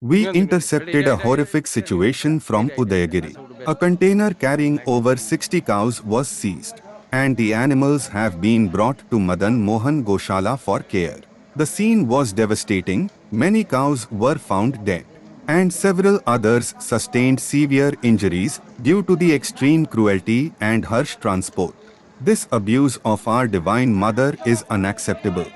We intercepted a horrific situation from Udayagiri. A container carrying over 60 cows was seized, and the animals have been brought to Madan Mohan Goshala for care. The scene was devastating, many cows were found dead, and several others sustained severe injuries due to the extreme cruelty and harsh transport. This abuse of our Divine Mother is unacceptable.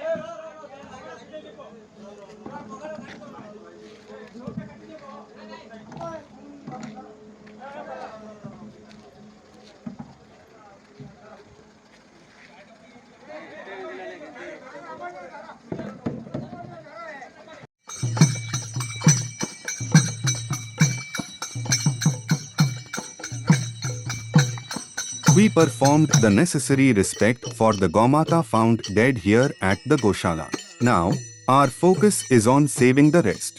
We performed the necessary respect for the Gau Mata found dead here at the Goshala. Now, our focus is on saving the rest.